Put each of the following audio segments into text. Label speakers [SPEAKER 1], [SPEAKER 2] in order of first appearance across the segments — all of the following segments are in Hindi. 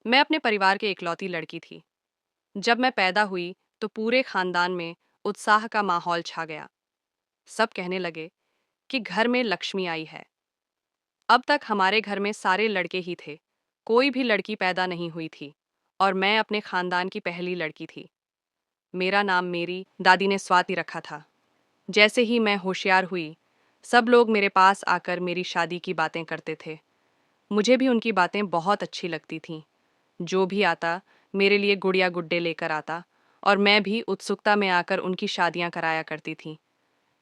[SPEAKER 1] मैं अपने परिवार की इकलौती लड़की थी। जब मैं पैदा हुई तो पूरे खानदान में उत्साह का माहौल छा गया। सब कहने लगे कि घर में लक्ष्मी आई है। अब तक हमारे घर में सारे लड़के ही थे, कोई भी लड़की पैदा नहीं हुई थी और मैं अपने खानदान की पहली लड़की थी। मेरा नाम मेरी दादी ने स्वाति रखा था। जैसे ही मैं होशियार हुई, सब लोग मेरे पास आकर मेरी शादी की बातें करते थे। मुझे भी उनकी बातें बहुत अच्छी लगती थीं। जो भी आता मेरे लिए गुड़िया गुड्डे लेकर आता और मैं भी उत्सुकता में आकर उनकी शादियां कराया करती थी।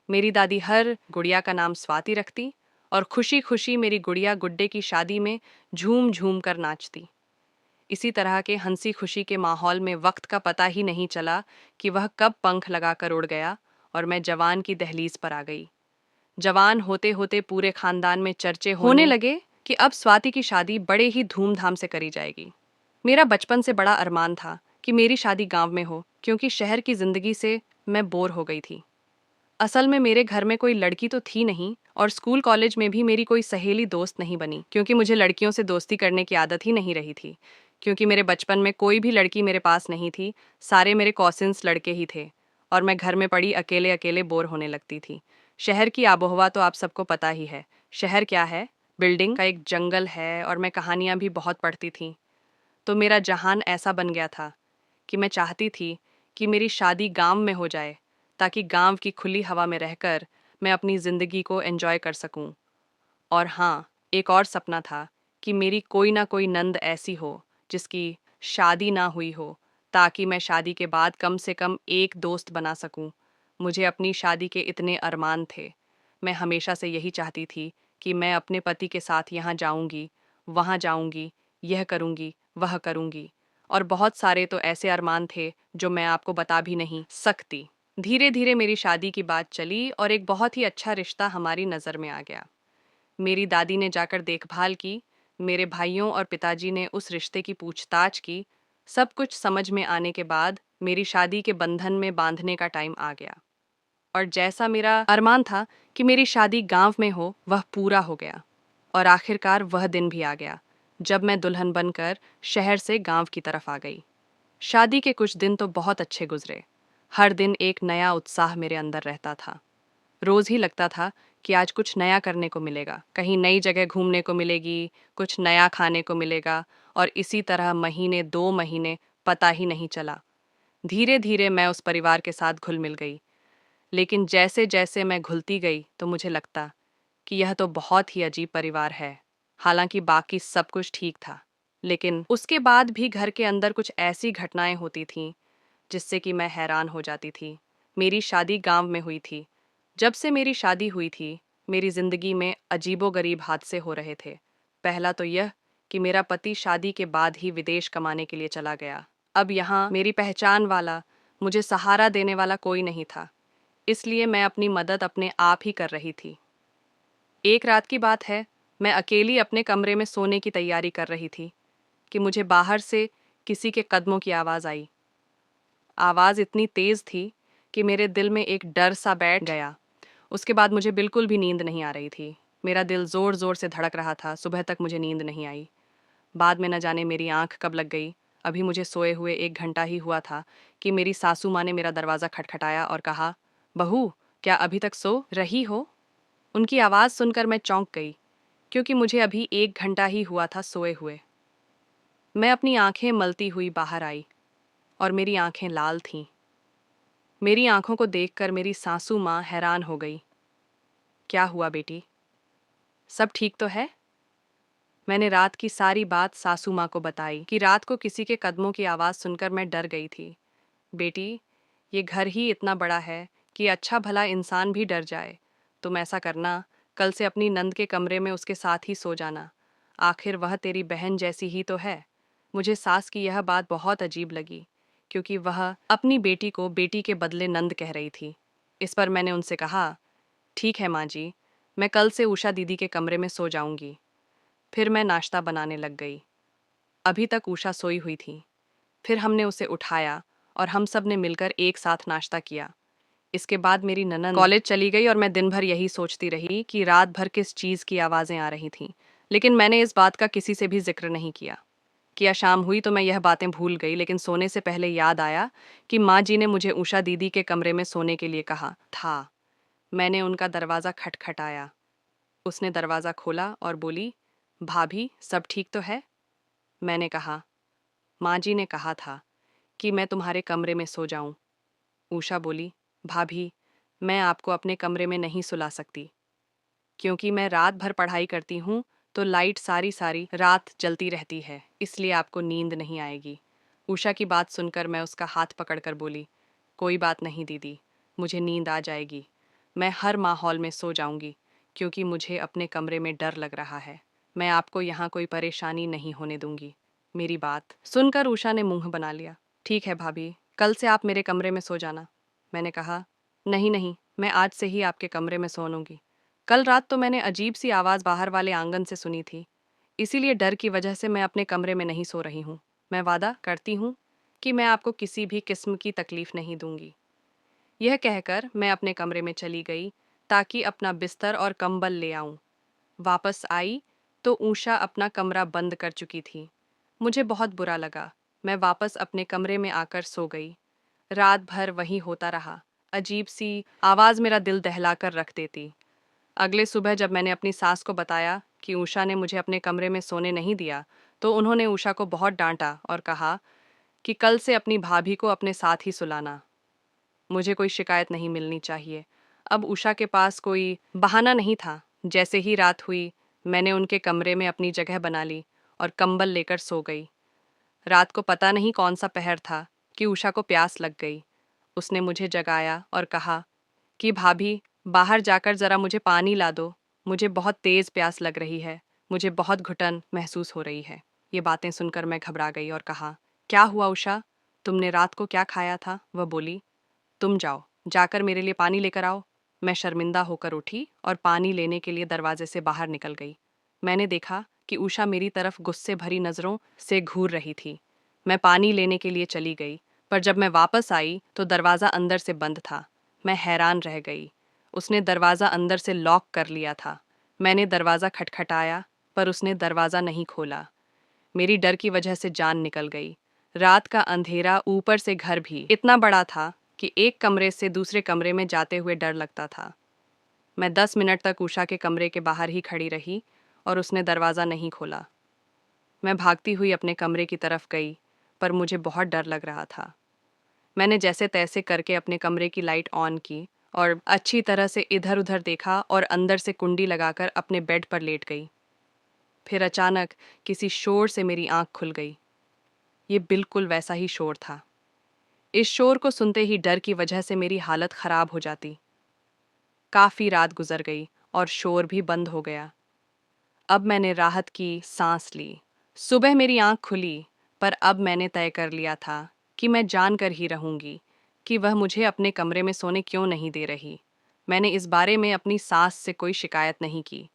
[SPEAKER 1] मेरी दादी हर गुड़िया का नाम स्वाति रखती और खुशी खुशी मेरी गुड़िया गुड्डे की शादी में झूम झूम कर नाचती। इसी तरह के हंसी खुशी के माहौल में वक्त का पता ही नहीं चला कि वह कब पंख लगाकर उड़ गया और मैं जवान की दहलीज पर आ गई। जवान होते होते पूरे खानदान में चर्चे होने लगे कि अब स्वाति की शादी बड़े ही धूमधाम से करी जाएगी। मेरा बचपन से बड़ा अरमान था कि मेरी शादी गांव में हो, क्योंकि शहर की जिंदगी से मैं बोर हो गई थी। असल में मेरे घर में कोई लड़की तो थी नहीं और स्कूल कॉलेज में भी मेरी कोई सहेली दोस्त नहीं बनी, क्योंकि मुझे लड़कियों से दोस्ती करने की आदत ही नहीं रही थी। क्योंकि मेरे बचपन में कोई भी लड़की मेरे पास नहीं थी, सारे मेरे कॉसिन्स लड़के ही थे और मैं घर में पड़ी अकेले अकेले बोर होने लगती थी। शहर की आबोहवा तो आप सबको पता ही है। शहर क्या है, बिल्डिंग का एक जंगल है और मैं कहानियाँ भी बहुत पढ़ती थी। तो मेरा जहान ऐसा बन गया था कि मैं चाहती थी कि मेरी शादी गांव में हो जाए, ताकि गांव की खुली हवा में रहकर मैं अपनी ज़िंदगी को एंजॉय कर सकूं। और हाँ, एक और सपना था कि मेरी कोई ना कोई नंद ऐसी हो जिसकी शादी ना हुई हो, ताकि मैं शादी के बाद कम से कम एक दोस्त बना सकूं। मुझे अपनी शादी के इतने अरमान थे। मैं हमेशा से यही चाहती थी कि मैं अपने पति के साथ यहाँ जाऊंगी, वहाँ जाऊंगी, यह करूंगी, वह करूंगी। और बहुत सारे तो ऐसे अरमान थे जो मैं आपको बता भी नहीं सकती। धीरे धीरे मेरी शादी की बात चली और एक बहुत ही अच्छा रिश्ता हमारी नज़र में आ गया। मेरी दादी ने जाकर देखभाल की, मेरे भाइयों और पिताजी ने उस रिश्ते की पूछताछ की। सब कुछ समझ में आने के बाद मेरी शादी के बंधन में बांधने का टाइम आ गया। और जैसा मेरा अरमान था कि मेरी शादी गांव में हो, वह पूरा हो गया। और आखिरकार वह दिन भी आ गया जब मैं दुल्हन बनकर शहर से गांव की तरफ आ गई। शादी के कुछ दिन तो बहुत अच्छे गुजरे। हर दिन एक नया उत्साह मेरे अंदर रहता था। रोज ही लगता था कि आज कुछ नया करने को मिलेगा, कहीं नई जगह घूमने को मिलेगी, कुछ नया खाने को मिलेगा। और इसी तरह महीने 2 महीने पता ही नहीं चला। धीरे धीरे मैं उस परिवार के साथ घुल मिल गई। लेकिन जैसे जैसे मैं घुलती गई तो मुझे लगता कि यह तो बहुत ही अजीब परिवार है। हालांकि बाकी सब कुछ ठीक था, लेकिन उसके बाद भी घर के अंदर कुछ ऐसी घटनाएं होती थीं जिससे कि मैं हैरान हो जाती थी। मेरी शादी गांव में हुई थी। जब से मेरी शादी हुई थी, मेरी जिंदगी में अजीबोगरीब हादसे हो रहे थे। पहला तो यह कि मेरा पति शादी के बाद ही विदेश कमाने के लिए चला गया। अब यहाँ मेरी पहचान वाला, मुझे सहारा देने वाला कोई नहीं था, इसलिए मैं अपनी मदद अपने आप ही कर रही थी। एक रात की बात है, मैं अकेली अपने कमरे में सोने की तैयारी कर रही थी कि मुझे बाहर से किसी के कदमों की आवाज़ आई। आवाज़ इतनी तेज़ थी कि मेरे दिल में एक डर सा बैठ गया। उसके बाद मुझे बिल्कुल भी नींद नहीं आ रही थी। मेरा दिल ज़ोर ज़ोर से धड़क रहा था। सुबह तक मुझे नींद नहीं आई। बाद में न जाने मेरी आंख कब लग गई। अभी मुझे सोए हुए 1 घंटा ही हुआ था कि मेरी सासू माँ ने मेरा दरवाज़ा खटखटाया और कहा, बहू, क्या अभी तक सो रही हो? उनकी आवाज़ सुनकर मैं चौंक गई, क्योंकि मुझे अभी 1 घंटा ही हुआ था सोए हुए। मैं अपनी आंखें मलती हुई बाहर आई और मेरी आंखें लाल थीं। मेरी आंखों को देखकर मेरी सासू माँ हैरान हो गई। क्या हुआ बेटी, सब ठीक तो है? मैंने रात की सारी बात सासू माँ को बताई कि रात को किसी के कदमों की आवाज़ सुनकर मैं डर गई थी। बेटी, ये घर ही इतना बड़ा है कि अच्छा भला इंसान भी डर जाए। तुम ऐसा करना, कल से अपनी नंद के कमरे में उसके साथ ही सो जाना। आखिर वह तेरी बहन जैसी ही तो है। मुझे सास की यह बात बहुत अजीब लगी, क्योंकि वह अपनी बेटी को बेटी के बदले नंद कह रही थी। इस पर मैंने उनसे कहा, ठीक है माँ जी, मैं कल से उषा दीदी के कमरे में सो जाऊंगी। फिर मैं नाश्ता बनाने लग गई। अभी तक उषा सोई हुई थी। फिर हमने उसे उठाया और हम सब ने मिलकर एक साथ नाश्ता किया। इसके बाद मेरी ननंद कॉलेज चली गई और मैं दिन भर यही सोचती रही कि रात भर किस चीज़ की आवाज़ें आ रही थीं। लेकिन मैंने इस बात का किसी से भी जिक्र नहीं किया। कि शाम हुई तो मैं यह बातें भूल गई, लेकिन सोने से पहले याद आया कि माँ जी ने मुझे उषा दीदी के कमरे में सोने के लिए कहा था। मैंने उनका दरवाज़ा खटखटाया। उसने दरवाज़ा खोला और बोली, भाभी सब ठीक तो है? मैंने कहा, माँ जी ने कहा था कि मैं तुम्हारे कमरे में सो जाऊं। उषा बोली, भाभी मैं आपको अपने कमरे में नहीं सुला सकती, क्योंकि मैं रात भर पढ़ाई करती हूँ तो लाइट सारी सारी रात जलती रहती है, इसलिए आपको नींद नहीं आएगी। उषा की बात सुनकर मैं उसका हाथ पकड़कर बोली, कोई बात नहीं दीदी, मुझे नींद आ जाएगी। मैं हर माहौल में सो जाऊंगी, क्योंकि मुझे अपने कमरे में डर लग रहा है। मैं आपको यहाँ कोई परेशानी नहीं होने दूंगी। मेरी बात सुनकर उषा ने मुंह बना लिया। ठीक है भाभी, कल से आप मेरे कमरे में सो जाना। मैंने कहा, नहीं नहीं, मैं आज से ही आपके कमरे में सो लूंगी। कल रात तो मैंने अजीब सी आवाज़ बाहर वाले आंगन से सुनी थी, इसीलिए डर की वजह से मैं अपने कमरे में नहीं सो रही हूँ। मैं वादा करती हूँ कि मैं आपको किसी भी किस्म की तकलीफ नहीं दूंगी। यह कहकर मैं अपने कमरे में चली गई ताकि अपना बिस्तर और कंबल ले आऊं। वापस आई तो उषा अपना कमरा बंद कर चुकी थी। मुझे बहुत बुरा लगा। मैं वापस अपने कमरे में आकर सो गई। रात भर वही होता रहा। अजीब सी आवाज़ मेरा दिल दहलाकर रख देती। अगले सुबह जब मैंने अपनी सास को बताया कि उषा ने मुझे अपने कमरे में सोने नहीं दिया, तो उन्होंने उषा को बहुत डांटा और कहा कि कल से अपनी भाभी को अपने साथ ही सुलाना। मुझे कोई शिकायत नहीं मिलनी चाहिए। अब उषा के पास कोई बहाना नहीं था। जैसे ही रात हुई, मैंने उनके कमरे में अपनी जगह बना ली और कंबल लेकर सो गई। रात को पता नहीं कौन सा पहर था कि उषा को प्यास लग गई। उसने मुझे जगाया और कहा कि भाभी बाहर जाकर ज़रा मुझे पानी ला दो, मुझे बहुत तेज़ प्यास लग रही है, मुझे बहुत घुटन महसूस हो रही है। ये बातें सुनकर मैं घबरा गई और कहा, क्या हुआ उषा, तुमने रात को क्या खाया था? वह बोली, तुम जाओ, जाकर मेरे लिए पानी लेकर आओ। मैं शर्मिंदा होकर उठी और पानी लेने के लिए दरवाजे से बाहर निकल गई। मैंने देखा कि उषा मेरी तरफ गुस्से भरी नज़रों से घूर रही थी। मैं पानी लेने के लिए चली गई, पर जब मैं वापस आई तो दरवाज़ा अंदर से बंद था। मैं हैरान रह गई। उसने दरवाज़ा अंदर से लॉक कर लिया था। मैंने दरवाज़ा खटखटाया, पर उसने दरवाज़ा नहीं खोला। मेरी डर की वजह से जान निकल गई। रात का अंधेरा, ऊपर से घर भी इतना बड़ा था कि एक कमरे से दूसरे कमरे में जाते हुए डर लगता था। मैं 10 मिनट तक उषा के कमरे के बाहर ही खड़ी रही और उसने दरवाज़ा नहीं खोला। मैं भागती हुई अपने कमरे की तरफ गई, पर मुझे बहुत डर लग रहा था। मैंने जैसे तैसे करके अपने कमरे की लाइट ऑन की और अच्छी तरह से इधर उधर देखा और अंदर से कुंडी लगाकर अपने बेड पर लेट गई। फिर अचानक किसी शोर से मेरी आंख खुल गई। ये बिल्कुल वैसा ही शोर था। इस शोर को सुनते ही डर की वजह से मेरी हालत खराब हो जाती। काफी रात गुजर गई और शोर भी बंद हो गया। अब मैंने राहत की सांस ली। सुबह मेरी आंख खुली, पर अब मैंने तय कर लिया था कि मैं जान कर ही रहूंगी कि वह मुझे अपने कमरे में सोने क्यों नहीं दे रही। मैंने इस बारे में अपनी सास से कोई शिकायत नहीं की,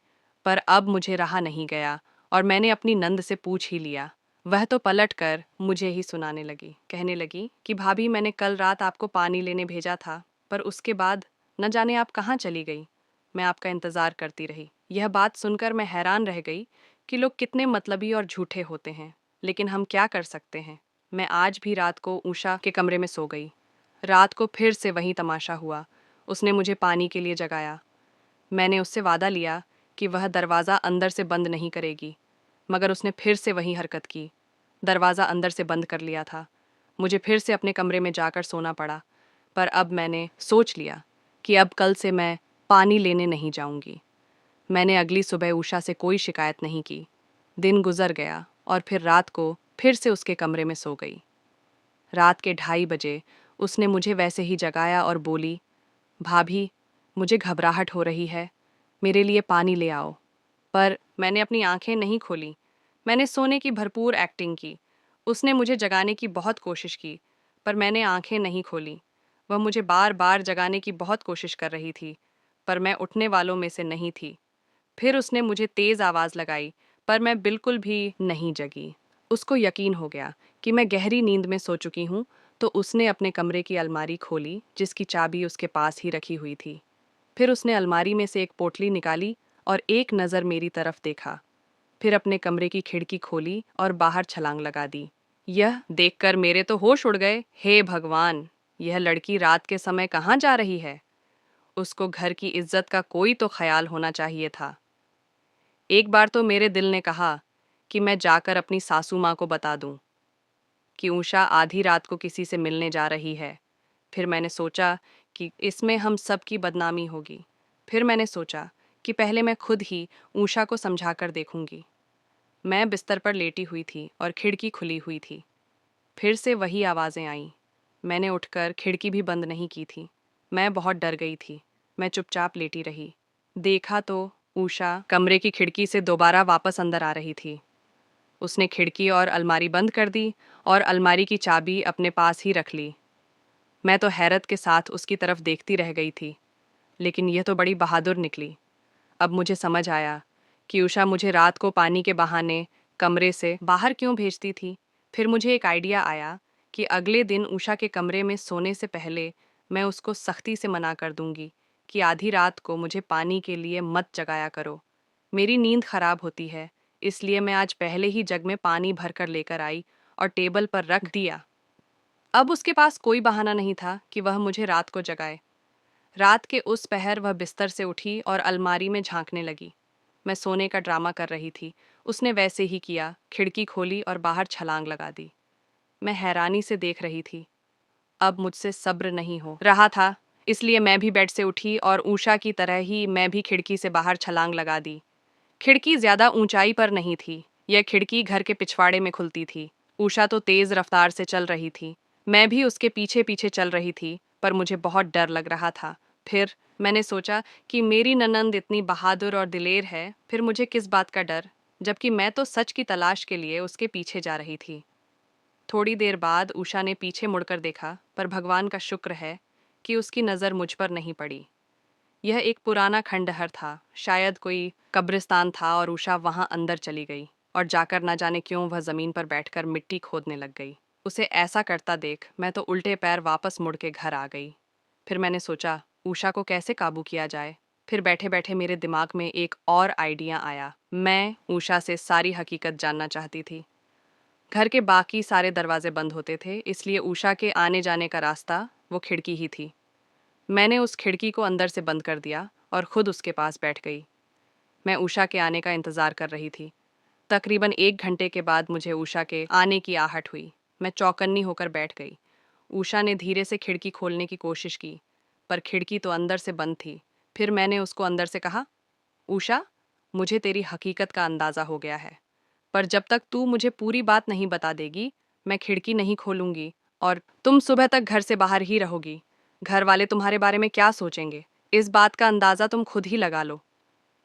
[SPEAKER 1] पर अब मुझे रहा नहीं गया और मैंने अपनी नंद से पूछ ही लिया। वह तो पलट कर मुझे ही सुनाने लगी, कहने लगी कि भाभी मैंने कल रात आपको पानी लेने भेजा था, पर उसके बाद न जाने आप कहाँ चली गई। मैं आपका इंतज़ार करती रही। यह बात सुनकर मैं हैरान रह गई कि लोग कितने मतलबी और झूठे होते हैं, लेकिन हम क्या कर सकते हैं। मैं आज भी रात को उषा के कमरे में सो गई। रात को फिर से वही तमाशा हुआ। उसने मुझे पानी के लिए जगाया। मैंने उससे वादा लिया कि वह दरवाज़ा अंदर से बंद नहीं करेगी, मगर उसने फिर से वही हरकत की। दरवाज़ा अंदर से बंद कर लिया था। मुझे फिर से अपने कमरे में जाकर सोना पड़ा, पर अब मैंने सोच लिया कि अब कल से मैं पानी लेने नहीं जाऊंगी। मैंने अगली सुबह उषा से कोई शिकायत नहीं की। दिन गुजर गया और फिर रात को फिर से उसके कमरे में सो गई। रात के 2:30 बजे उसने मुझे वैसे ही जगाया और बोली, भाभी मुझे घबराहट हो रही है, मेरे लिए पानी ले आओ। पर मैंने अपनी आंखें नहीं खोली। मैंने सोने की भरपूर एक्टिंग की। उसने मुझे जगाने की बहुत कोशिश की, पर मैंने आंखें नहीं खोली। वह मुझे बार बार जगाने की बहुत कोशिश कर रही थी, पर मैं उठने वालों में से नहीं थी। फिर उसने मुझे तेज़ आवाज़ लगाई, पर मैं बिल्कुल भी नहीं जगी। उसको यकीन हो गया कि मैं गहरी नींद में सो चुकी हूँ, तो उसने अपने कमरे की अलमारी खोली, जिसकी चाबी उसके पास ही रखी हुई थी। फिर उसने अलमारी में से एक पोटली निकाली और एक नज़र मेरी तरफ देखा। फिर अपने कमरे की खिड़की खोली और बाहर छलांग लगा दी। यह देखकर मेरे तो होश उड़ गए। हे भगवान, यह लड़की रात के समय कहाँ जा रही है? उसको घर की इज्जत का कोई तो ख्याल होना चाहिए था। एक बार तो मेरे दिल ने कहा कि मैं जाकर अपनी सासू माँ को बता दूं कि उषा आधी रात को किसी से मिलने जा रही है। फिर मैंने सोचा कि इसमें हम सब की बदनामी होगी। फिर मैंने सोचा कि पहले मैं खुद ही उषा को समझाकर देखूंगी। मैं बिस्तर पर लेटी हुई थी और खिड़की खुली हुई थी। फिर से वही आवाज़ें आईं। मैंने उठकर खिड़की भी बंद नहीं की थी। मैं बहुत डर गई थी। मैं चुपचाप लेटी रही। देखा तो उषा कमरे की खिड़की से दोबारा वापस अंदर आ रही थी। उसने खिड़की और अलमारी बंद कर दी और अलमारी की चाबी अपने पास ही रख ली। मैं तो हैरत के साथ उसकी तरफ देखती रह गई थी, लेकिन यह तो बड़ी बहादुर निकली। अब मुझे समझ आया कि उषा मुझे रात को पानी के बहाने कमरे से बाहर क्यों भेजती थी। फिर मुझे एक आइडिया आया कि अगले दिन उषा के कमरे में सोने से पहले मैं उसको सख्ती से मना कर दूंगी कि आधी रात को मुझे पानी के लिए मत जगाया करो। मेरी नींद खराब होती है, इसलिए मैं आज पहले ही जग में पानी भर कर लेकर आई और टेबल पर रख दिया। अब उसके पास कोई बहाना नहीं था कि वह मुझे रात को जगाए। रात के उस पहर वह बिस्तर से उठी और अलमारी में झांकने लगी। मैं सोने का ड्रामा कर रही थी। उसने वैसे ही किया, खिड़की खोली और बाहर छलांग लगा दी। मैं हैरानी से देख रही थी। अब मुझसे सब्र नहीं हो रहा था, इसलिए मैं भी बेड से उठी और उषा की तरह ही मैं भी खिड़की से बाहर छलांग लगा दी। खिड़की ज्यादा ऊंचाई पर नहीं थी। यह खिड़की घर के पिछवाड़े में खुलती थी। उषा तो तेज रफ्तार से चल रही थी। मैं भी उसके पीछे पीछे चल रही थी, पर मुझे बहुत डर लग रहा था। फिर मैंने सोचा कि मेरी ननंद इतनी बहादुर और दिलेर है, फिर मुझे किस बात का डर, जबकि मैं तो सच की तलाश के लिए उसके पीछे जा रही थी। थोड़ी देर बाद उषा ने पीछे मुड़कर देखा, पर भगवान का शुक्र है कि उसकी नज़र मुझ पर नहीं पड़ी। यह एक पुराना खंडहर था, शायद कोई कब्रिस्तान था, और उषा वहां अंदर चली गई और जाकर ना जाने क्यों वह जमीन पर बैठकर मिट्टी खोदने लग गई। उसे ऐसा करता देख मैं तो उल्टे पैर वापस मुड़ के घर आ गई। फिर मैंने सोचा उषा को कैसे काबू किया जाए। फिर बैठे बैठे मेरे दिमाग में एक और आइडिया आया। मैं उषा से सारी हकीकत जानना चाहती थी। घर के बाकी सारे दरवाजे बंद होते थे, इसलिए उषा के आने जाने का रास्ता वो खिड़की ही थी। मैंने उस खिड़की को अंदर से बंद कर दिया और खुद उसके पास बैठ गई। मैं उषा के आने का इंतज़ार कर रही थी। तकरीबन 1 घंटे के बाद मुझे उषा के आने की आहट हुई। मैं चौकन्नी होकर बैठ गई। उषा ने धीरे से खिड़की खोलने की कोशिश की, पर खिड़की तो अंदर से बंद थी। फिर मैंने उसको अंदर से कहा, उषा, मुझे तेरी हकीकत का अंदाज़ा हो गया है, पर जब तक तू मुझे पूरी बात नहीं बता देगी, मैं खिड़की नहीं खोलूंगी और तुम सुबह तक घर से बाहर ही रहोगी। घर वाले तुम्हारे बारे में क्या सोचेंगे, इस बात का अंदाज़ा तुम खुद ही लगा लो।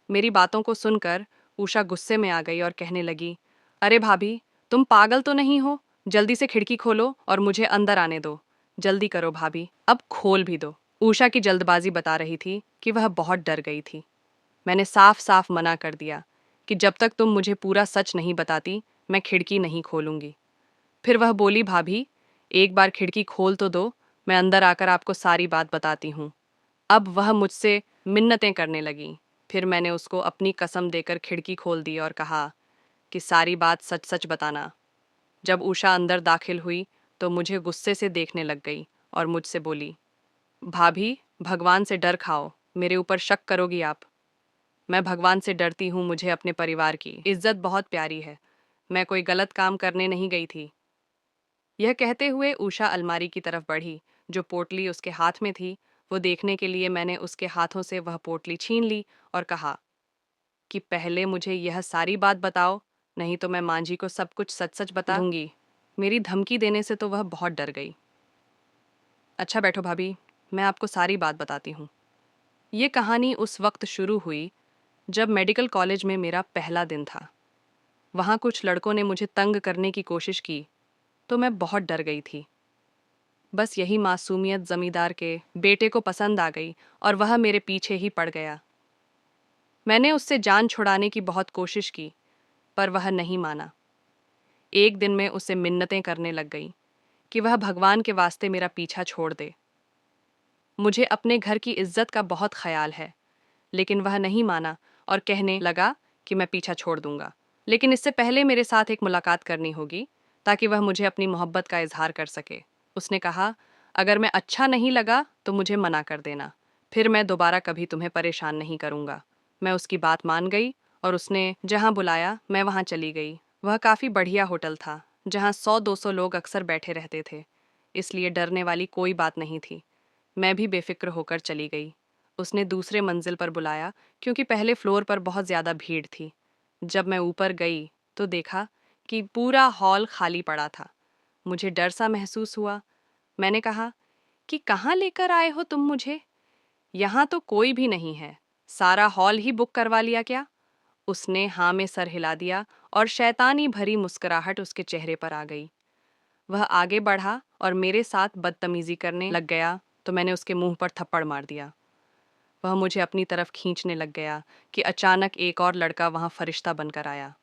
[SPEAKER 1] मेरी बातों को सुनकर उषा गुस्से में आ गई और कहने लगी, अरे भाभी, तुम पागल तो नहीं हो? जल्दी से खिड़की खोलो और मुझे अंदर आने दो। जल्दी करो भाभी, अब खोल भी दो। उषा की जल्दबाजी बता रही थी कि वह बहुत डर गई थी। मैंने साफ साफ मना कर दिया कि जब तक तुम मुझे पूरा सच नहीं बताती, मैं खिड़की नहीं खोलूंगी। फिर वह बोली, भाभी, एक बार खिड़की खोल तो दो, मैं अंदर आकर आपको सारी बात बताती हूँ। अब वह मुझसे मिन्नतें करने लगी। फिर मैंने उसको अपनी कसम देकर खिड़की खोल दी और कहा कि सारी बात सच सच बताना। जब उषा अंदर दाखिल हुई तो मुझे गुस्से से देखने लग गई और मुझसे बोली, भाभी, भगवान से डर खाओ, मेरे ऊपर शक करोगी आप? मैं भगवान से डरती हूँ, मुझे अपने परिवार की इज्जत बहुत प्यारी है। मैं कोई गलत काम करने नहीं गई थी। यह कहते हुए उषा अलमारी की तरफ बढ़ी। जो पोटली उसके हाथ में थी, वो देखने के लिए मैंने उसके हाथों से वह पोटली छीन ली और कहा कि पहले मुझे यह सारी बात बताओ, नहीं तो मैं मांझी को सब कुछ सच सच बता दूंगी। मेरी धमकी देने से तो वह बहुत डर गई। अच्छा बैठो भाभी, मैं आपको सारी बात बताती हूँ। ये कहानी उस वक्त शुरू हुई जब मेडिकल कॉलेज में मेरा पहला दिन था। वहाँ कुछ लड़कों ने मुझे तंग करने की कोशिश की, तो मैं बहुत डर गई थी। बस यही मासूमियत जमींदार के बेटे को पसंद आ गई और वह मेरे पीछे ही पड़ गया। मैंने उससे जान छुड़ाने की बहुत कोशिश की, पर वह नहीं माना। एक दिन मैं उसे मिन्नतें करने लग गई कि वह भगवान के वास्ते मेरा पीछा छोड़ दे। मुझे अपने घर की इज्जत का बहुत ख्याल है, लेकिन वह नहीं माना और कहने लगा कि मैं पीछा छोड़ दूंगा। लेकिन इससे पहले मेरे साथ एक मुलाकात करनी होगी ताकि वह मुझे अपनी मोहब्बत का इजहार कर सके। उसने कहा, अगर मैं अच्छा नहीं लगा तो मुझे मना कर देना, फिर मैं दोबारा कभी तुम्हें परेशान नहीं करूँगा। मैं उसकी बात मान गई और उसने जहाँ बुलाया मैं वहाँ चली गई। वह काफ़ी बढ़िया होटल था जहाँ 100-200 लोग अक्सर बैठे रहते थे, इसलिए डरने वाली कोई बात नहीं थी। मैं भी बेफिक्र होकर चली गई। उसने दूसरे मंजिल पर बुलाया क्योंकि पहले फ्लोर पर बहुत ज़्यादा भीड़ थी। जब मैं ऊपर गई तो देखा कि पूरा हॉल खाली पड़ा था। मुझे डर सा महसूस हुआ। मैंने कहा कि कहाँ लेकर आए हो तुम मुझे? यहाँ तो कोई भी नहीं है। सारा हॉल ही बुक करवा लिया क्या? उसने हाँ में सर हिला दिया और शैतानी भरी मुस्कुराहट उसके चेहरे पर आ गई। वह आगे बढ़ा और मेरे साथ बदतमीजी करने लग गया तो मैंने उसके मुंह पर थप्पड़ मार दिया। वह मुझे अपनी तरफ खींचने लग गया कि अचानक एक और लड़का वहाँ फरिश्ता बनकर आया।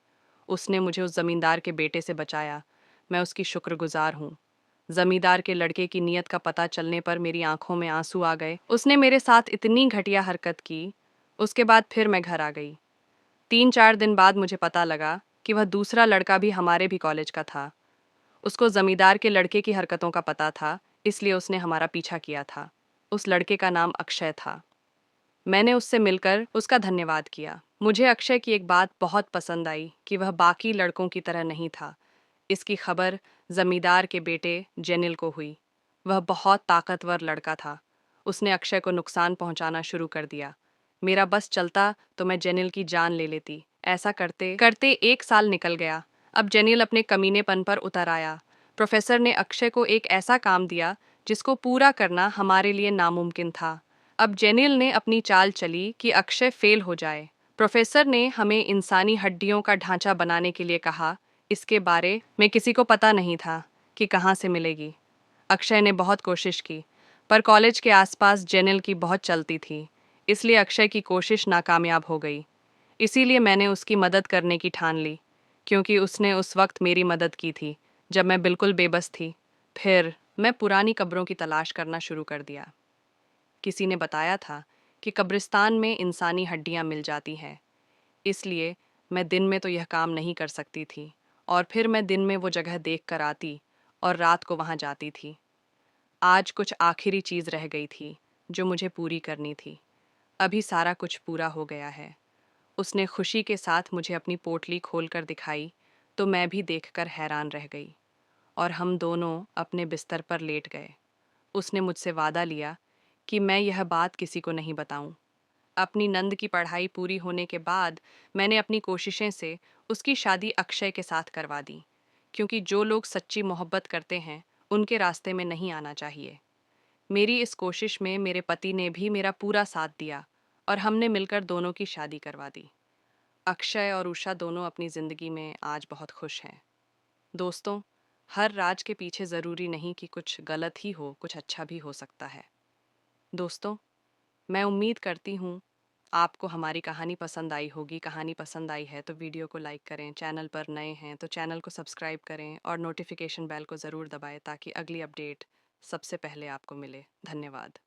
[SPEAKER 1] उसने मुझे उस जमींदार के बेटे से बचाया। मैं उसकी शुक्रगुजार हूँ। जमींदार के लड़के की नीयत का पता चलने पर मेरी आंखों में आंसू आ गए। उसने मेरे साथ इतनी घटिया हरकत की। उसके बाद फिर मैं घर आ गई। 3-4 दिन बाद मुझे पता लगा कि वह दूसरा लड़का भी हमारे भी कॉलेज का था। उसको जमींदार के लड़के की हरकतों का पता था, इसलिए उसने हमारा पीछा किया था। उस लड़के का नाम अक्षय था। मैंने उससे मिलकर उसका धन्यवाद किया। मुझे अक्षय की एक बात बहुत पसंद आई कि वह बाकी लड़कों की तरह नहीं था। इसकी खबर जमींदार के बेटे जेनिल को हुई। वह बहुत ताकतवर लड़का था। उसने अक्षय को नुकसान पहुंचाना शुरू कर दिया। मेरा बस चलता तो मैं जेनिल की जान ले लेती। ऐसा करते करते 1 साल निकल गया। अब जेनिल अपने कमीनेपन पर उतर आया। प्रोफेसर ने अक्षय को एक ऐसा काम दिया जिसको पूरा करना हमारे लिए नामुमकिन था। अब जेनिल ने अपनी चाल चली कि अक्षय फेल हो जाए। प्रोफेसर ने हमें इंसानी हड्डियों का ढांचा बनाने के लिए कहा। इसके बारे में किसी को पता नहीं था कि कहाँ से मिलेगी। अक्षय ने बहुत कोशिश की, पर कॉलेज के आसपास जेनिल की बहुत चलती थी, इसलिए अक्षय की कोशिश नाकामयाब हो गई। इसीलिए मैंने उसकी मदद करने की ठान ली, क्योंकि उसने उस वक्त मेरी मदद की थी जब मैं बिल्कुल बेबस थी। फिर मैं पुरानी कब्रों की तलाश करना शुरू कर दिया। किसी ने बताया था कि कब्रिस्तान में इंसानी हड्डियां मिल जाती हैं, इसलिए मैं दिन में तो यह काम नहीं कर सकती थी, और फिर मैं दिन में वो जगह देख कर आती और रात को वहाँ जाती थी। आज कुछ आखिरी चीज़ रह गई थी जो मुझे पूरी करनी थी। अभी सारा कुछ पूरा हो गया है। उसने खुशी के साथ मुझे अपनी पोटली खोलकर दिखाई तो मैं भी देखकर हैरान रह गई और हम दोनों अपने बिस्तर पर लेट गए। उसने मुझसे वादा लिया कि मैं यह बात किसी को नहीं बताऊं। अपनी नंद की पढ़ाई पूरी होने के बाद मैंने अपनी कोशिशें से उसकी शादी अक्षय के साथ करवा दी, क्योंकि जो लोग सच्ची मोहब्बत करते हैं उनके रास्ते में नहीं आना चाहिए। मेरी इस कोशिश में मेरे पति ने भी मेरा पूरा साथ दिया और हमने मिलकर दोनों की शादी करवा दी। अक्षय और उषा दोनों अपनी ज़िंदगी में आज बहुत खुश हैं। दोस्तों, हर राज के पीछे ज़रूरी नहीं कि कुछ गलत ही हो, कुछ अच्छा भी हो सकता है। दोस्तों, मैं उम्मीद करती हूँ आपको हमारी कहानी पसंद आई होगी। कहानी पसंद आई है तो वीडियो को लाइक करें, चैनल पर नए हैं तो चैनल को सब्सक्राइब करें और नोटिफिकेशन बेल को ज़रूर दबाएं ताकि अगली अपडेट सबसे पहले आपको मिले। धन्यवाद।